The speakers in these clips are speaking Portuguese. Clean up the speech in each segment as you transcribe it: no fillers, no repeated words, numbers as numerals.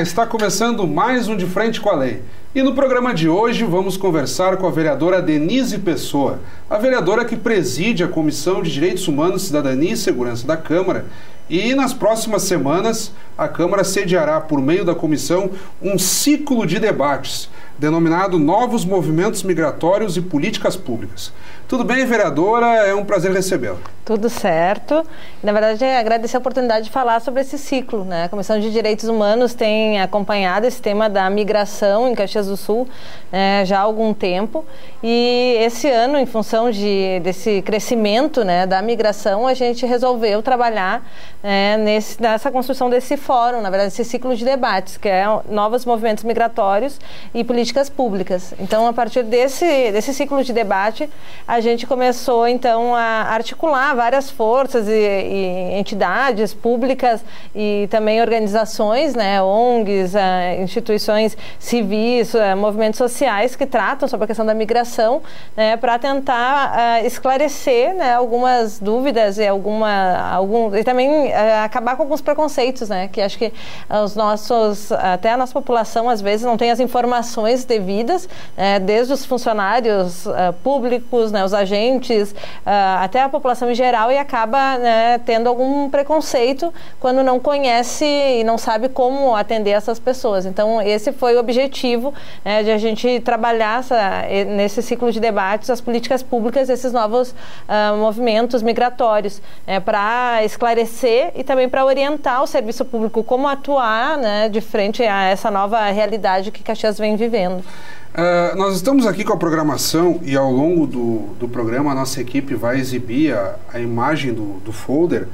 está começando mais um De Frente com a Lei. E no programa de hoje vamos conversar com a vereadora Denise Pessoa, a vereadora que preside a Comissão de Direitos Humanos, Cidadania e Segurança da Câmara. E nas próximas semanas, a Câmara sediará, por meio da comissão, um ciclo de debates, denominado Novos Movimentos Migratórios e Políticas Públicas. Tudo bem, vereadora? É um prazer recebê-la. Tudo certo. Na verdade, agradecer a oportunidade de falar sobre esse ciclo, né? A Comissão de Direitos Humanos tem acompanhado esse tema da migração em Caxias do Sul já há algum tempo. E esse ano, em função desse crescimento, né, da migração, a gente resolveu trabalhar nessa construção desse fórum, na verdade, esse ciclo de debates, que é Novos Movimentos Migratórios e Políticas Públicas. Então, a partir desse ciclo de debate, a gente começou, então, a articular várias forças e entidades públicas e também organizações, né, ONGs, instituições civis, movimentos sociais que tratam sobre a questão da migração, né, para tentar esclarecer, né, algumas dúvidas e e também acabar com alguns preconceitos, né, que acho que até a nossa população às vezes não tem as informações devidas, desde os funcionários públicos, né, os agentes, até a população em geral, e acaba, né, tendo algum preconceito quando não conhece e não sabe como atender essas pessoas. Então, esse foi o objetivo, de a gente trabalhar nesse ciclo de debates as políticas públicas desses novos movimentos migratórios, para esclarecer e também para orientar o serviço público como atuar, né, de frente a essa nova realidade que Caxias vem vivendo. Nós estamos aqui com a programação e ao longo do programa a nossa equipe vai exibir a imagem do folder.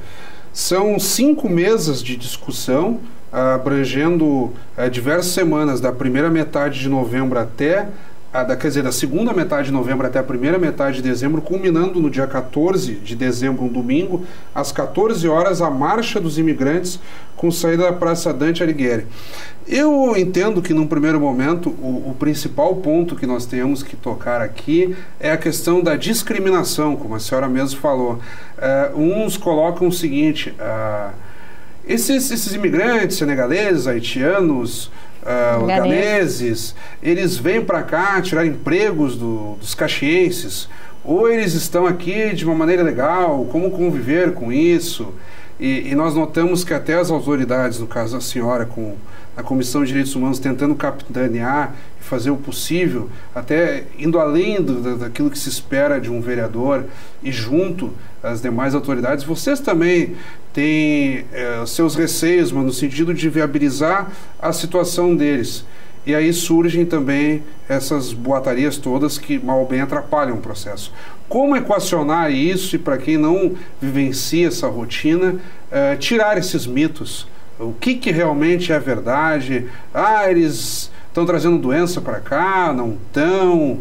São 5 mesas de discussão, abrangendo diversas semanas, da primeira metade de novembro da segunda metade de novembro até a primeira metade de dezembro, culminando no dia 14 de dezembro, um domingo, às 14 horas, a Marcha dos Imigrantes, com saída da Praça Dante Alighieri. Eu entendo que, num primeiro momento, o principal ponto que nós temos que tocar aqui é a questão da discriminação, como a senhora mesmo falou. Uns colocam o seguinte: esses imigrantes senegaleses, haitianos, ganeses, eles vêm para cá tirar empregos dos caxienses, ou eles estão aqui de uma maneira legal, como conviver com isso? E nós notamos que até as autoridades, no caso da senhora, com a Comissão de Direitos Humanos, tentando capitanear e fazer o possível, até indo além daquilo que se espera de um vereador e junto às demais autoridades, vocês também têm seus receios, mas no sentido de viabilizar a situação deles. E aí surgem também essas boatarias todas que mal ou bem atrapalham o processo. Como equacionar isso e, para quem não vivencia essa rotina, tirar esses mitos? O que realmente é verdade? Eles estão trazendo doença para cá, não estão?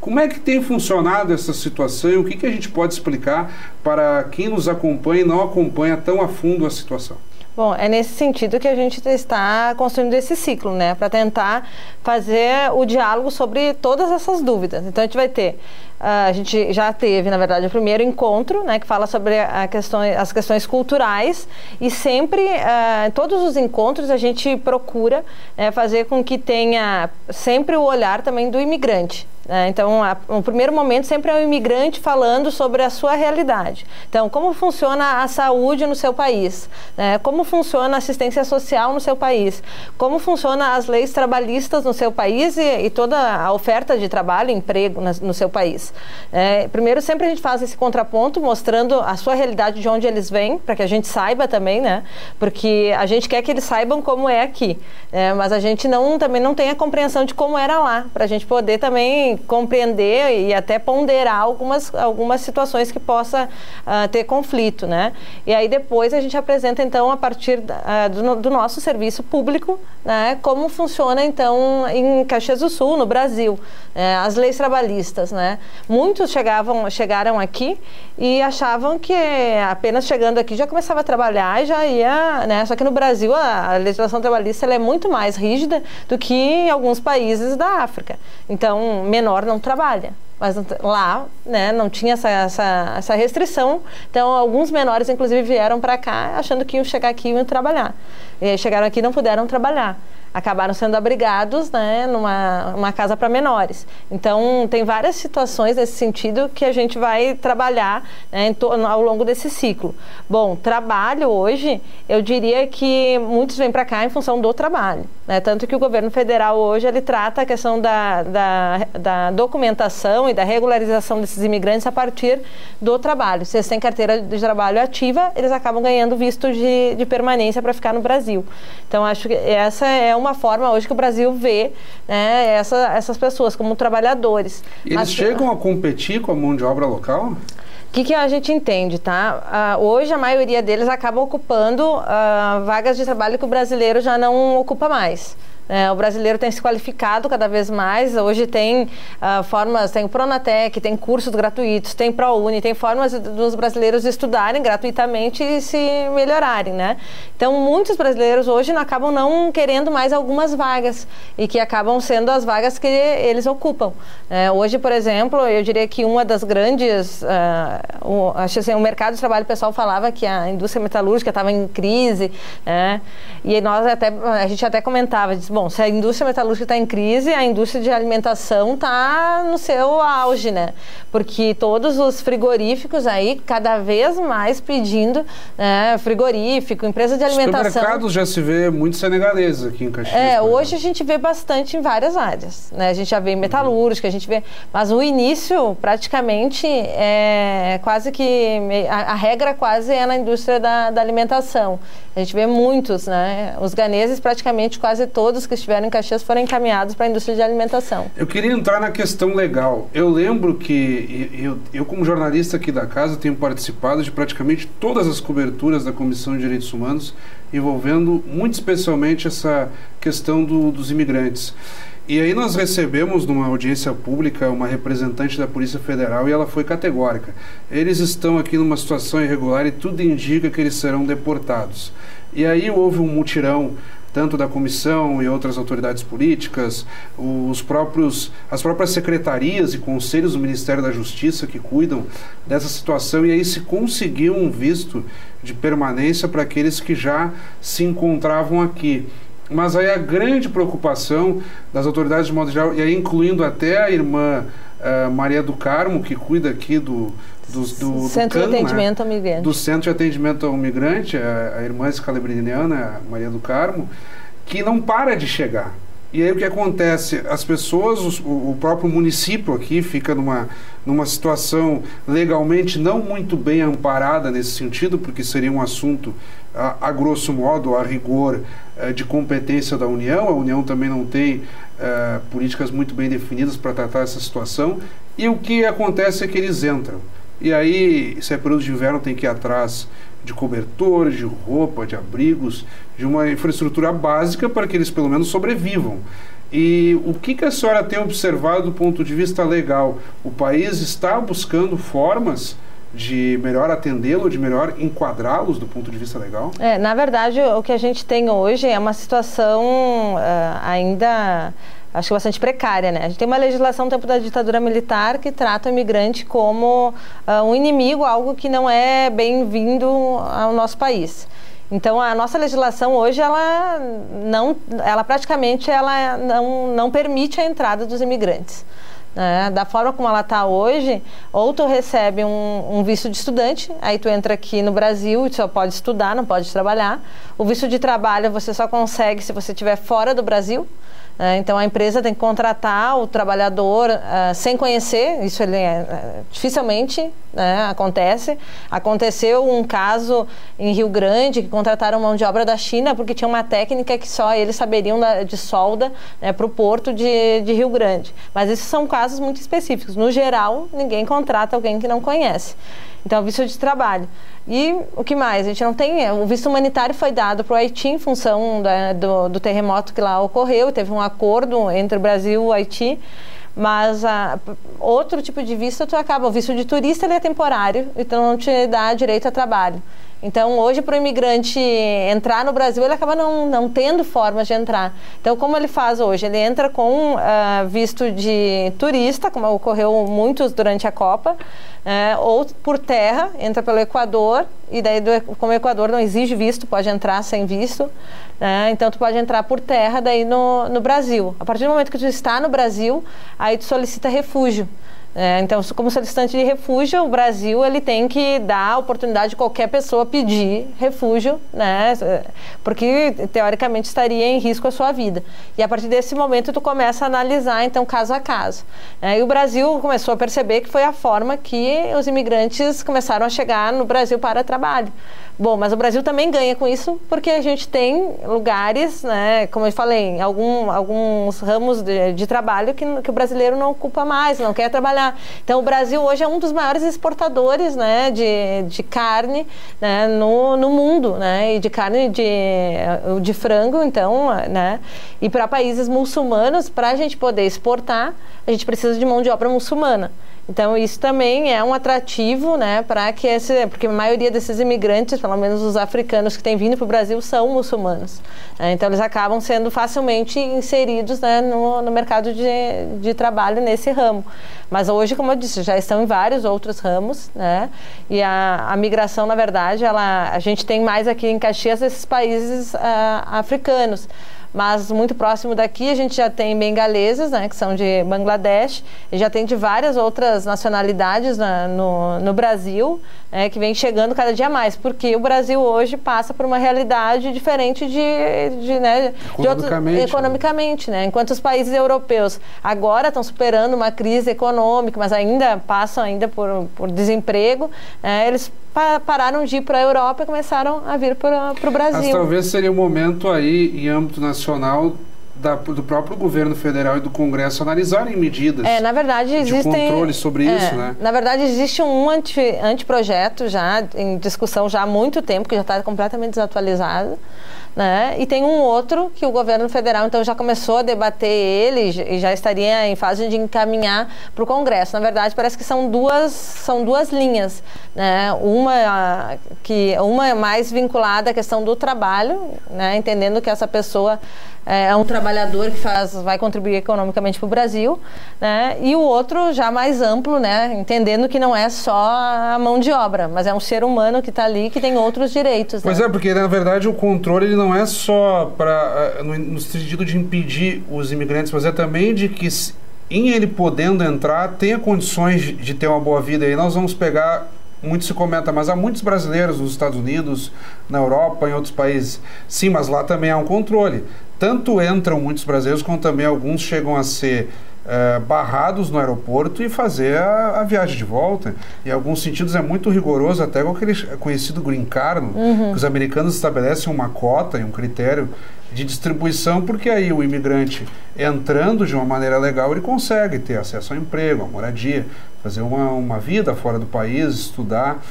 Como é que tem funcionado essa situação e o que a gente pode explicar para quem nos acompanha e não acompanha tão a fundo a situação? Bom, é nesse sentido que a gente está construindo esse ciclo, né? Para tentar fazer o diálogo sobre todas essas dúvidas. Então, a gente vai ter... a gente já teve, na verdade, o primeiro encontro, né, que fala sobre as questões culturais, e sempre, em todos os encontros, a gente procura fazer com que tenha sempre o olhar também do imigrante. Então, o primeiro momento sempre é o imigrante falando sobre a sua realidade. Então, como funciona a saúde no seu país? Como funciona a assistência social no seu país? Como funciona as leis trabalhistas no seu país e toda a oferta de trabalho e emprego no seu país? Primeiro, sempre a gente faz esse contraponto, mostrando a sua realidade de onde eles vêm, para que a gente saiba também, né? Porque a gente quer que eles saibam como é aqui, mas a gente também não tem a compreensão de como era lá, para a gente poder também compreender e até ponderar algumas situações que possa ter conflito, né? E aí depois a gente apresenta, então, a partir do nosso serviço público, né, como funciona, então, em Caxias do Sul, no Brasil, as leis trabalhistas, né? Muitos chegaram aqui e achavam que apenas chegando aqui já começava a trabalhar e já ia, né? Só que no Brasil a legislação trabalhista ela é muito mais rígida do que em alguns países da África. Então, menor não trabalha. mas lá, né, não tinha essa restrição. Então, alguns menores, inclusive, vieram para cá achando que iam chegar aqui e iam trabalhar. E aí chegaram aqui e não puderam trabalhar. Acabaram sendo abrigados, né, numa casa para menores. Então, tem várias situações nesse sentido que a gente vai trabalhar, né, ao longo desse ciclo. Bom, trabalho hoje, eu diria que muitos vêm para cá em função do trabalho, né? Tanto que o governo federal hoje, ele trata a questão da documentação e da regularização desses imigrantes a partir do trabalho. Se eles têm carteira de trabalho ativa, eles acabam ganhando visto de permanência para ficar no Brasil. Então, acho que essa é uma forma hoje que o Brasil vê, né, essas pessoas como trabalhadores. Eles chegam a competir com a mão de obra local? O que a gente entende, tá? Hoje a maioria deles acaba ocupando vagas de trabalho que o brasileiro já não ocupa mais. O brasileiro tem se qualificado cada vez mais. Hoje tem formas, tem o Pronatec, tem cursos gratuitos, tem ProUni, tem formas dos brasileiros estudarem gratuitamente e se melhorarem, né? Então, muitos brasileiros hoje acabam não querendo mais algumas vagas e que acabam sendo as vagas que eles ocupam. Hoje, por exemplo, eu diria que uma das grandes... acho assim, o mercado de trabalho, o pessoal falava que a indústria metalúrgica estava em crise, né? E a gente até comentava, disse, bom, se a indústria metalúrgica está em crise, a indústria de alimentação está no seu auge, né? Porque todos os frigoríficos aí, cada vez mais pedindo, né, frigorífico, empresa de alimentação. Supermercados já se vê muitos senegaleses aqui em Caxias. Hoje a gente vê bastante em várias áreas, né? A gente já vê em metalúrgica, a gente vê... Mas o início, praticamente, é quase que... A regra quase é na indústria da alimentação. A gente vê muitos, né? Os ganeses, praticamente quase todos que estiveram em Caxias foram encaminhados para a indústria de alimentação. Eu queria entrar na questão legal. Eu lembro que eu como jornalista aqui da casa, tenho participado de praticamente todas as coberturas da Comissão de Direitos Humanos, envolvendo muito especialmente essa questão dos imigrantes. E aí nós recebemos numa audiência pública uma representante da Polícia Federal e ela foi categórica. Eles estão aqui numa situação irregular e tudo indica que eles serão deportados. E aí houve um mutirão, tanto da comissão e outras autoridades políticas, as próprias secretarias e conselhos do Ministério da Justiça que cuidam dessa situação, e aí se conseguiu um visto de permanência para aqueles que já se encontravam aqui. Mas aí a grande preocupação das autoridades de modo geral, e aí incluindo até a irmã Maria do Carmo, que cuida aqui do Centro de Atendimento ao Migrante. Do Centro de Atendimento ao Migrante, a irmã escalabriniana, Maria do Carmo, que não para de chegar. E aí o que acontece? As pessoas, o próprio município aqui fica numa situação legalmente não muito bem amparada nesse sentido, porque seria um assunto, a grosso modo, a rigor, de competência da União. A União também não tem políticas muito bem definidas para tratar essa situação. E o que acontece é que eles entram. E aí, se é período de inverno, tem que ir atrás de cobertores, de roupa, de abrigos, de uma infraestrutura básica para que eles pelo menos sobrevivam. E o que a senhora tem observado do ponto de vista legal? O país está buscando formas de melhor atendê-lo, de melhor enquadrá-los do ponto de vista legal? Na verdade, o que a gente tem hoje é uma situação ainda... acho que bastante precária, né? A gente tem uma legislação no tempo da ditadura militar que trata o imigrante como um inimigo, algo que não é bem-vindo ao nosso país. Então, a nossa legislação hoje, ela praticamente não permite a entrada dos imigrantes. Da forma como ela está hoje, ou tu recebe um visto de estudante, aí tu entra aqui no Brasil e tu só pode estudar, não pode trabalhar. O visto de trabalho você só consegue se você estiver fora do Brasil. Então a empresa tem que contratar o trabalhador sem conhecer, isso dificilmente acontece. Aconteceu um caso em Rio Grande que contrataram mão de obra da China porque tinha uma técnica que só eles saberiam de solda, para o porto de Rio Grande. Mas esses são casos muito específicos. No geral, ninguém contrata alguém que não conhece. Então, visto de trabalho. E o que mais? A gente não tem... O visto humanitário foi dado para o Haiti em função do terremoto que lá ocorreu. Teve um acordo entre o Brasil e o Haiti. Mas outro tipo de visto, o visto de turista ele é temporário, então não te dá direito a trabalho. Então, hoje, para o imigrante entrar no Brasil, ele acaba não tendo formas de entrar. Então, como ele faz hoje? Ele entra com visto de turista, como ocorreu muitos durante a Copa, ou por terra, entra pelo Equador, e daí, como o Equador não exige visto, pode entrar sem visto, então tu pode entrar por terra daí no Brasil. A partir do momento que tu está no Brasil, aí tu solicita refúgio. Então, como solicitante de refúgio, o Brasil ele tem que dar a oportunidade de qualquer pessoa pedir refúgio, né? Porque, teoricamente, estaria em risco a sua vida. E, a partir desse momento, tu começa a analisar, então, caso a caso. E o Brasil começou a perceber que foi a forma que os imigrantes começaram a chegar no Brasil para trabalho. Bom, mas o Brasil também ganha com isso, porque a gente tem lugares, né, como eu falei, alguns ramos de trabalho que o brasileiro não ocupa mais, não quer trabalhar. Então, o Brasil hoje é um dos maiores exportadores, né, de carne, né, no mundo, né, e de carne de frango, então, né, e para países muçulmanos, para a gente poder exportar, a gente precisa de mão de obra muçulmana. Então, isso também é um atrativo, né, para que porque a maioria desses imigrantes, pelo menos os africanos que têm vindo para o Brasil, são muçulmanos. Então, eles acabam sendo facilmente inseridos, né, no mercado de trabalho nesse ramo. Mas hoje, como eu disse, já estão em vários outros ramos, né, e a migração, na verdade, a gente tem mais aqui em Caxias esses países africanos. Mas muito próximo daqui a gente já tem bengaleses, né, que são de Bangladesh, e já tem de várias outras nacionalidades no Brasil, que vem chegando cada dia mais, porque o Brasil hoje passa por uma realidade diferente economicamente, né? Enquanto os países europeus agora estão superando uma crise econômica, mas ainda passam por desemprego, eles pararam de ir para a Europa e começaram a vir para o Brasil. Mas talvez seria o momento aí, em âmbito nacional, do próprio governo federal e do Congresso analisarem medidas na verdade, de controle sobre isso, né? Na verdade, existe um anteprojeto já em discussão já há muito tempo, que já está completamente desatualizado, né? E tem um outro que o governo federal então já começou a debater ele e já estaria em fase de encaminhar para o Congresso. Na verdade, parece que são duas linhas, né? Uma é mais vinculada à questão do trabalho, né? Entendendo que essa pessoa é um trabalhador que vai contribuir economicamente para o Brasil, né? E o outro já mais amplo, né? Entendendo que não é só a mão de obra, mas é um ser humano que está ali, que tem outros direitos. Pois porque na verdade o controle ele não é só no sentido de impedir os imigrantes, mas é também de que em ele podendo entrar, tenha condições de ter uma boa vida. E nós vamos pegar, muito se comenta, mas há muitos brasileiros nos Estados Unidos, na Europa, em outros países. Sim, mas lá também há um controle. Tanto entram muitos brasileiros, como também alguns chegam a ser barrados no aeroporto e fazer a viagem de volta. Em alguns sentidos é muito rigoroso, até com aquele conhecido green card, que os americanos estabelecem uma cota e um critério de distribuição, porque aí o imigrante entrando de uma maneira legal, ele consegue ter acesso ao emprego, à moradia, fazer uma vida fora do país, estudar.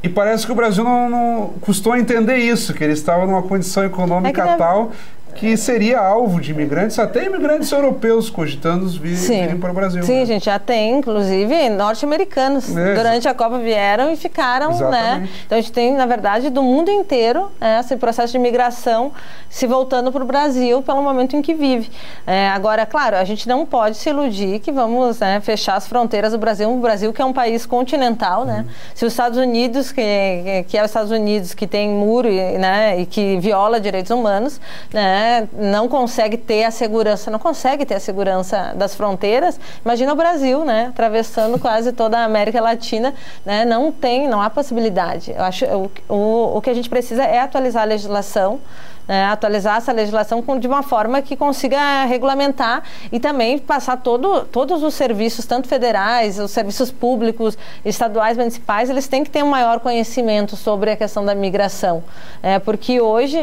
E parece que o Brasil não custou entender isso, que ele estava numa condição econômica tal que seria alvo de imigrantes, até imigrantes europeus cogitando virem para o Brasil. Sim, né? A gente já tem, inclusive, norte-americanos. Durante a Copa vieram e ficaram, né? Então a gente tem, na verdade, do mundo inteiro, esse processo de imigração se voltando para o Brasil pelo momento em que vive. Agora, claro, a gente não pode se iludir que vamos fechar as fronteiras do Brasil, um Brasil que é um país continental, né? Se os Estados Unidos, que é os Estados Unidos que tem muro, né, e que viola direitos humanos, né, não consegue ter a segurança das fronteiras, imagina o Brasil, né, atravessando quase toda a América Latina, né, não há possibilidade. Eu acho o que a gente precisa é atualizar a legislação, atualizar essa legislação de uma forma que consiga regulamentar e também passar todos os serviços, tanto federais, os serviços públicos, estaduais, municipais, eles têm que ter um maior conhecimento sobre a questão da migração. Porque hoje,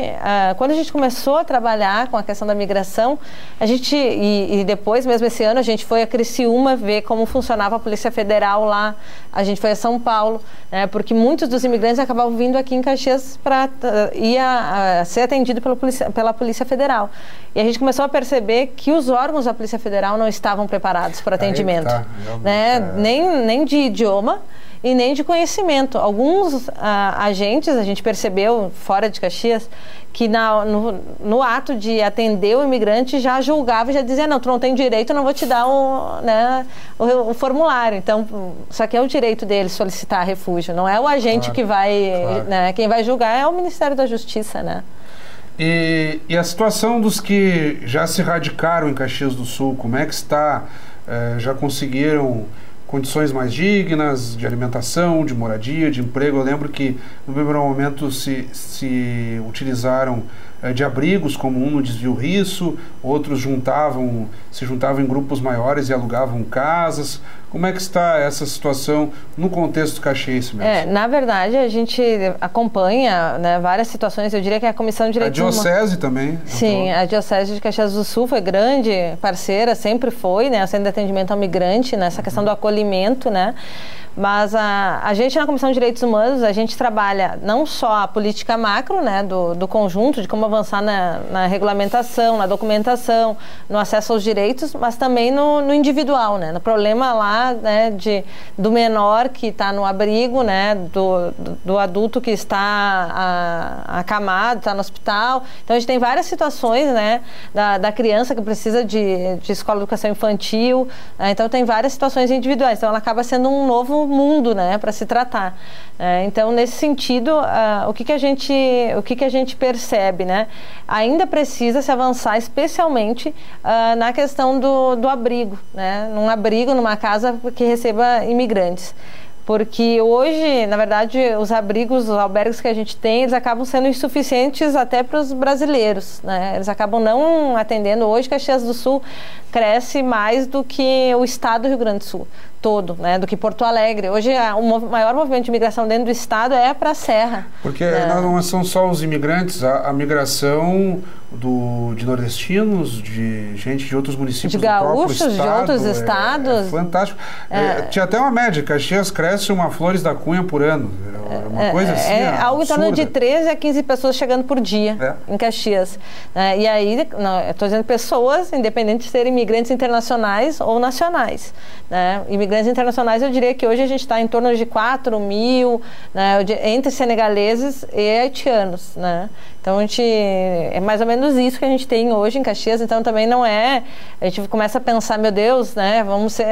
quando a gente começou a trabalhar com a questão da migração, e depois, mesmo esse ano, a gente foi a Criciúma ver como funcionava a Polícia Federal lá, a gente foi a São Paulo, porque muitos dos imigrantes acabavam vindo aqui em Caxias para ir ser atendidos atendido pela Polícia Federal. E a gente começou a perceber que os órgãos da Polícia Federal não estavam preparados para atendimento, né? Nem de idioma e nem de conhecimento. Alguns agentes, a gente percebeu, fora de Caxias, que no ato de atender o imigrante já julgava e já dizia, não, tu não tem direito, eu não vou te dar o formulário. Então, só que é o direito dele solicitar refúgio, não é o agente que vai, né, quem vai julgar é o Ministério da Justiça, né? E a situação dos que já se radicaram em Caxias do Sul, como é que está? Já conseguiram condições mais dignas de alimentação, de moradia, de emprego? Eu lembro que no primeiro momento se utilizaram de abrigos como no Desvio Risso, outros se juntavam em grupos maiores e alugavam casas. Como é que está essa situação no contexto caxiense mesmo? Na verdade, a gente acompanha, né, várias situações. Eu diria que a Comissão de Direitos Humanos... A Diocese também? Sim, a Diocese de Caxias do Sul foi grande parceira, sempre foi, né, Centro de Atendimento ao Migrante, nessa questão do acolhimento, né? Mas a gente, na Comissão de Direitos Humanos, a gente trabalha não só a política macro, né, do conjunto, de como avançar na regulamentação, na documentação, no acesso aos direitos, mas também no individual, né, no problema lá, né, do menor que está no abrigo, né, do adulto que está acamado, está no hospital. Então, a gente tem várias situações, né, da criança que precisa de escola de educação infantil, né, então tem várias situações individuais. Então, ela acaba sendo um novo mundo, né, para se tratar. Então, nesse sentido, o que a gente percebe, né? Ainda precisa se avançar, especialmente na questão do abrigo, né? Num abrigo, numa casa que receba imigrantes. Porque hoje, na verdade, os abrigos, os albergues que a gente tem, eles acabam sendo insuficientes até para os brasileiros, né? Eles acabam não atendendo. Hoje, Caxias do Sul cresce mais do que o estado do Rio Grande do Sul todo, né? Do que Porto Alegre. Hoje, o maior movimento de imigração dentro do estado é para a Serra. Porque não são só os imigrantes, a migração de nordestinos, de gente de outros municípios de gaúchos, do próprio estado, de outros estados. É fantástico. Tinha até uma média, Caxias cresce uma Flores da Cunha por ano. Uma coisa assim. Algo em torno de 13 a 15 pessoas chegando por dia em Caxias. E aí, eu estou dizendo pessoas, independente de serem imigrantes internacionais ou nacionais. Né? Imigrantes internacionais, eu diria que hoje a gente está em torno de 4 mil, né, entre senegaleses e haitianos, né? Então, é mais ou menos isso que a gente tem hoje em Caxias. Então, também não é... A gente começa a pensar, meu Deus, né?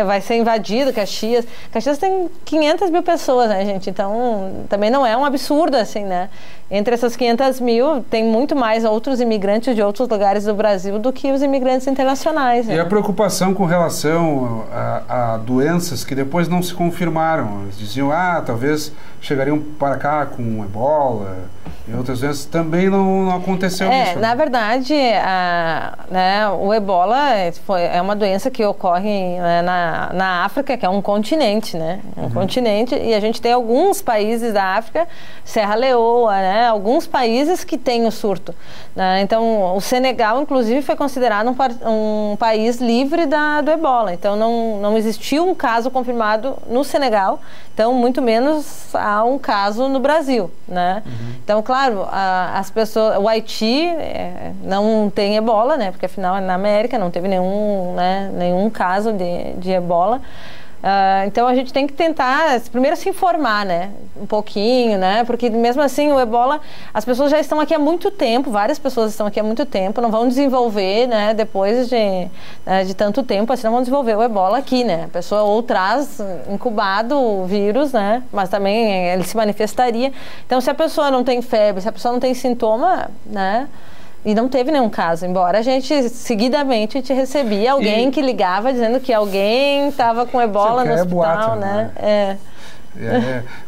Vai ser invadido Caxias. Caxias tem 500 mil pessoas, né, gente? Então, também não é um absurdo, assim, né? Entre essas 500 mil, tem muito mais outros imigrantes de outros lugares do Brasil do que os imigrantes internacionais. E a preocupação com relação a doenças que depois não se confirmaram. Eles diziam, talvez chegariam para cá com ebola e outras doenças. Também não aconteceu isso. Na verdade, né, o ebola é uma doença que ocorre, né, na África, que é um continente, né? Continente, e a gente tem alguns países da África, Serra Leoa, né? Alguns países que têm o surto, né? Então, o Senegal, inclusive, foi considerado um país livre do ebola. Então, não existiu um caso confirmado no Senegal, então, muito menos há um caso no Brasil, né? Então, claro, as pessoas... O Haiti não tem ebola, né? Porque, afinal, é na América, não teve nenhum caso de ebola. Então a gente tem que tentar primeiro se informar, né, um pouquinho, né, porque mesmo assim o ebola, as pessoas já estão aqui há muito tempo, várias pessoas estão aqui há muito tempo, não vão desenvolver, né, depois de tanto tempo assim, não vão desenvolver o ebola aqui, né, a pessoa ou traz incubado o vírus, né, mas também ele se manifestaria. Então, se a pessoa não tem febre, se a pessoa não tem sintoma, né, e não teve nenhum caso, embora a gente seguidamente te recebia alguém que ligava dizendo que alguém estava com ebola no hospital, boato, né?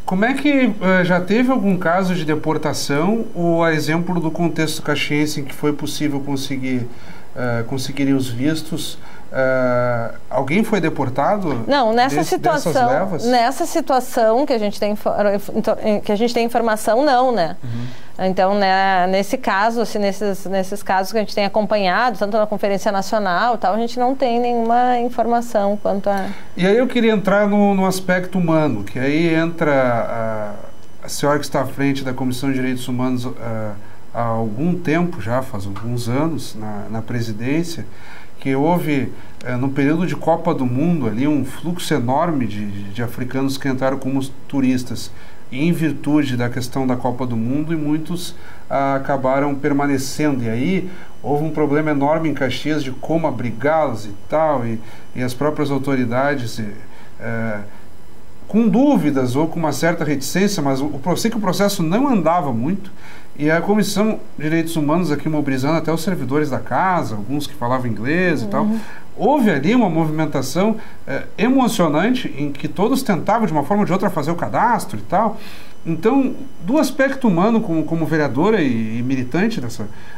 Como é que já teve algum caso de deportação, ou a exemplo do contexto caxiense em que foi possível conseguirem os vistos? Alguém foi deportado? Não, nessa situação que a gente tem informação, não, né? Então, né, nesse caso, assim, nesses casos que a gente tem acompanhado, tanto na Conferência Nacional, tal, a gente não tem nenhuma informação quanto a... E aí eu queria entrar no aspecto humano, que aí entra a senhora que está à frente da Comissão de Direitos Humanos, há algum tempo já, faz alguns anos, na presidência, que houve, no período de Copa do Mundo, ali um fluxo enorme de africanos que entraram como turistas em virtude da questão da Copa do Mundo, e muitos acabaram permanecendo. E aí houve um problema enorme em Caxias de como abrigá-los e tal, e as próprias autoridades com dúvidas ou com uma certa reticência, mas eu sei que o processo não andava muito, e a Comissão de Direitos Humanos aqui mobilizando até os servidores da casa, alguns que falavam inglês e tal. Houve ali uma movimentação emocionante em que todos tentavam de uma forma ou de outra fazer o cadastro e tal. Então, do aspecto humano, como vereadora e militante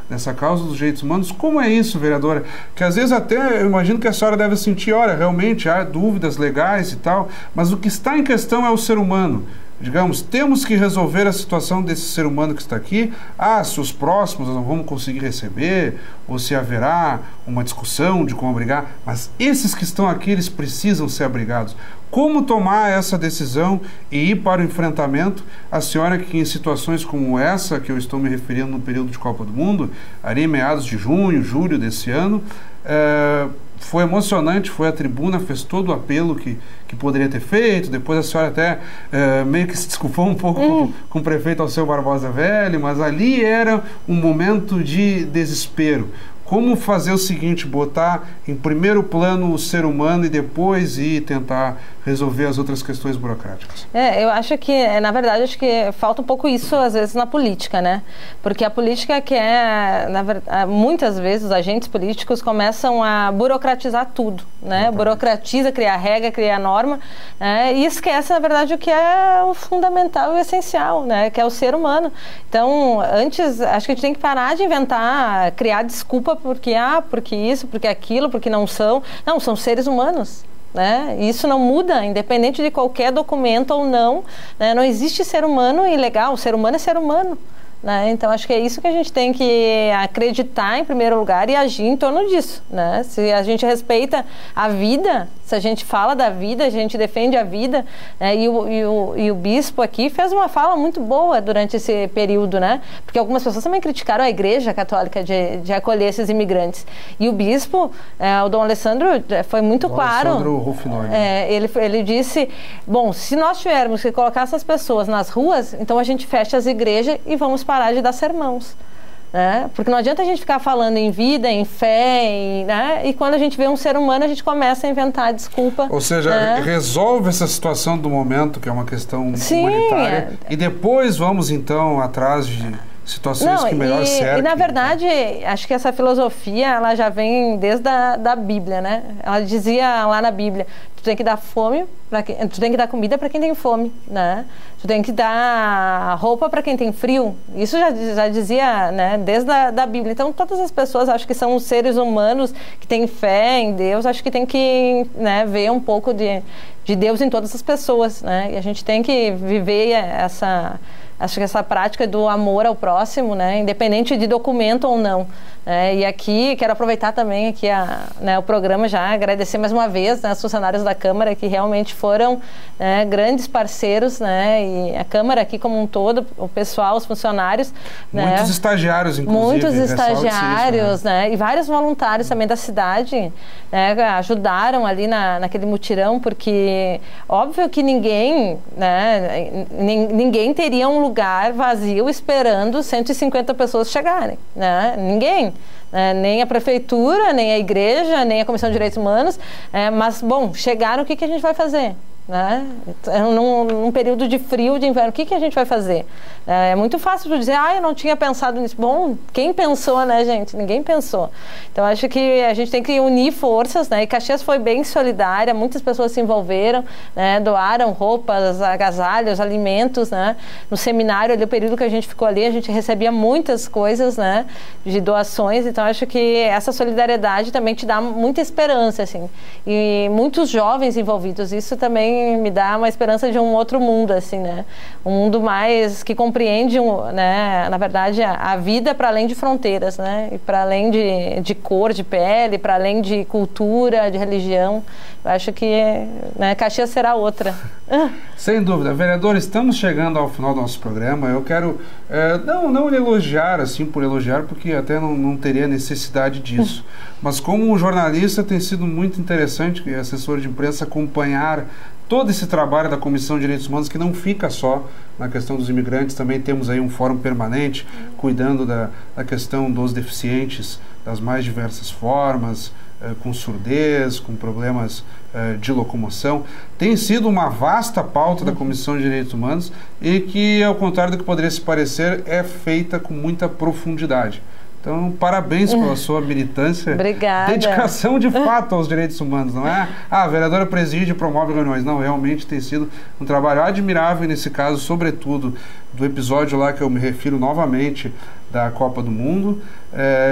dessa causa dos direitos humanos, como é isso, vereadora? Que às vezes até eu imagino que a senhora deve sentir, olha, realmente há dúvidas legais e tal, mas o que está em questão é o ser humano. Digamos, temos que resolver a situação desse ser humano que está aqui. Se os próximos não vamos conseguir receber, ou se haverá uma discussão de como abrigar, mas esses que estão aqui, eles precisam ser abrigados. Como tomar essa decisão e ir para o enfrentamento? A senhora que em situações como essa, que eu estou me referindo no período de Copa do Mundo, ali em meados de junho, julho desse ano, foi emocionante, foi à tribuna, fez todo o apelo que poderia ter feito. Depois a senhora até meio que se desculpou um pouco com o prefeito Alceu Barbosa Velho, mas ali era um momento de desespero. Como fazer o seguinte, botar em primeiro plano o ser humano e depois ir tentar resolver as outras questões burocráticas? Eu acho que, na verdade, falta um pouco isso, às vezes, na política, né? Porque a política muitas vezes, os agentes políticos começam a burocratizar tudo, né? Burocratiza, cria regra, cria norma, e esquece, na verdade, o que é o fundamental e o essencial, né? Que é o ser humano. Então, antes, acho que a gente tem que parar de inventar, criar desculpa porque isso, porque aquilo, porque não são. Não, são seres humanos. Né? Isso não muda, independente de qualquer documento ou não, né? Não existe ser humano ilegal, o ser humano é ser humano. Né? Então, acho que é isso que a gente tem que acreditar em primeiro lugar e agir em torno disso. Né? Se a gente respeita a vida, se a gente fala da vida, a gente defende a vida, né? E o bispo aqui fez uma fala muito boa durante esse período, né? Porque algumas pessoas também criticaram a Igreja Católica de acolher esses imigrantes. E o bispo, o Dom Alessandro, foi muito claro. Alessandro Rufinoli. Ele disse, bom, se nós tivermos que colocar essas pessoas nas ruas, então a gente fecha as igrejas e vamos parar de dar sermãos. Né? Porque não adianta a gente ficar falando em vida, em fé, né? E quando a gente vê um ser humano, a gente começa a inventar desculpa. Ou seja, resolve essa situação do momento, que é uma questão humanitária, e depois vamos então atrás de situações que melhor cercam. E na verdade, acho que essa filosofia, ela já vem desde da Bíblia, né? Ela dizia lá na Bíblia, tu tem que dar tu tem que dar comida para quem tem fome, né? Tu tem que dar roupa para quem tem frio. Isso já dizia, né, desde da Bíblia. Então, todas as pessoas, acho que são os seres humanos que têm fé em Deus, acho que tem que, né, ver um pouco de Deus em todas as pessoas, né? E a gente tem que viver acho que essa prática do amor ao próximo, né, independente de documento ou não. E aqui, quero aproveitar também aqui o programa, já agradecer mais uma vez, né, aos funcionários da Câmara, que realmente foram, né, grandes parceiros, né, e a Câmara aqui como um todo, o pessoal, os funcionários. Muitos, né, estagiários, inclusive. Muitos estagiários, né, e vários voluntários também da cidade, né, ajudaram ali naquele mutirão, porque óbvio que ninguém teria um lugar vazio esperando 150 pessoas chegarem, né? Ninguém, nem a prefeitura, nem a igreja, nem a Comissão de Direitos Humanos, mas, bom, chegaram, o que a gente vai fazer? Né? Num período de frio, de inverno, o que a gente vai fazer? É muito fácil de dizer, eu não tinha pensado nisso. Bom, quem pensou, né, gente? Ninguém pensou. Então, acho que a gente tem que unir forças, né? E Caxias foi bem solidária, muitas pessoas se envolveram, né? Doaram roupas, agasalhos, alimentos, né? No seminário, ali, o período que a gente ficou ali, a gente recebia muitas coisas, né? De doações. Então, acho que essa solidariedade também te dá muita esperança, assim. E muitos jovens envolvidos. Isso também também me dá uma esperança de um outro mundo, assim, né? Um mundo mais que compreende, né, na verdade, a vida para além de fronteiras, né? E para além de cor, de pele, para além de cultura, de religião. Eu acho que, né, Caxias será outra. Sem dúvida. Vereador, estamos chegando ao final do nosso programa. Eu quero não elogiar, assim, por elogiar, porque até não teria necessidade disso. Mas como um jornalista, tem sido muito interessante, e assessor de imprensa, acompanhar todo esse trabalho da Comissão de Direitos Humanos, que não fica só na questão dos imigrantes. Também temos aí um fórum permanente, cuidando da questão dos deficientes, das mais diversas formas, com surdez, com problemas de locomoção. Tem sido uma vasta pauta da Comissão de Direitos Humanos e que, ao contrário do que poderia se parecer, é feita com muita profundidade. Então, parabéns pela sua militância. Obrigada. Dedicação de fato aos direitos humanos, não é? A vereadora preside e promove reuniões. Não, realmente tem sido um trabalho admirável, e nesse caso, sobretudo, do episódio lá que eu me refiro novamente, da Copa do Mundo.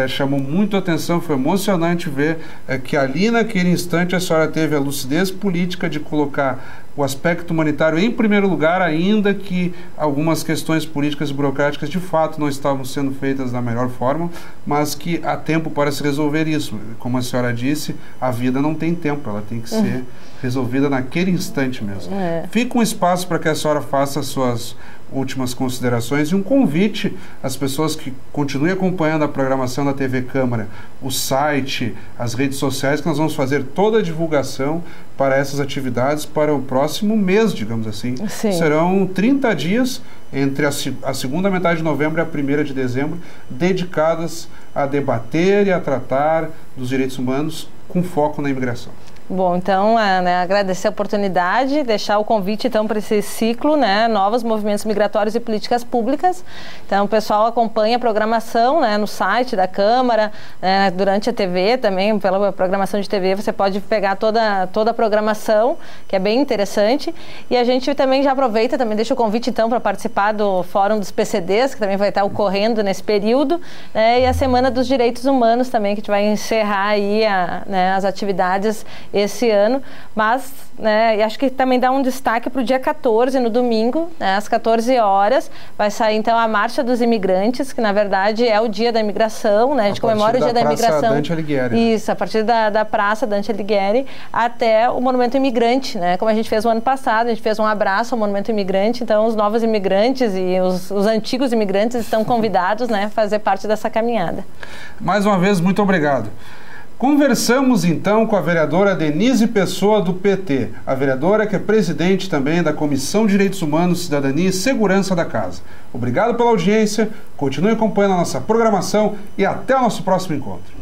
Chamou muito a atenção, foi emocionante ver que ali naquele instante a senhora teve a lucidez política de colocar o aspecto humanitário em primeiro lugar, ainda que algumas questões políticas e burocráticas de fato não estavam sendo feitas da melhor forma, mas que há tempo para se resolver isso. Como a senhora disse, a vida não tem tempo, ela tem que ser resolvida naquele instante mesmo. Fica um espaço para que a senhora faça as suas últimas considerações e um convite às pessoas que continuem acompanhando a programação da TV Câmara, o site, as redes sociais, que nós vamos fazer toda a divulgação para essas atividades para o próximo mês, digamos assim. Sim. Serão 30 dias entre a segunda metade de novembro e a 1ª de dezembro, dedicadas a debater e a tratar dos direitos humanos com foco na imigração. Bom, então, agradecer a oportunidade, deixar o convite, então, para esse ciclo, né, novos movimentos migratórios e políticas públicas. Então, o pessoal acompanha a programação, né, no site da Câmara, durante a TV também, pela programação de TV, você pode pegar toda a programação, que é bem interessante. E a gente também já aproveita, também deixa o convite, então, para participar do Fórum dos PCDs, que também vai estar ocorrendo nesse período, né, e a Semana dos Direitos Humanos também, que a gente vai encerrar aí as atividades esse ano, mas e acho que também dá um destaque para o dia 14, no domingo, às 14 horas, vai sair então a Marcha dos Imigrantes, que na verdade é o dia da imigração, né? A gente comemora o dia da imigração. Dante Alighieri. Isso, a partir da Praça Dante Alighieri até o Monumento Imigrante, né? Como a gente fez o ano passado, a gente fez um abraço ao Monumento Imigrante, então os novos imigrantes e os antigos imigrantes estão convidados, né, a fazer parte dessa caminhada. Mais uma vez, muito obrigado. Conversamos então com a vereadora Denise Pessoa, do PT, a vereadora que é presidente também da Comissão de Direitos Humanos, Cidadania e Segurança da Casa. Obrigado pela audiência, continue acompanhando a nossa programação e até o nosso próximo encontro.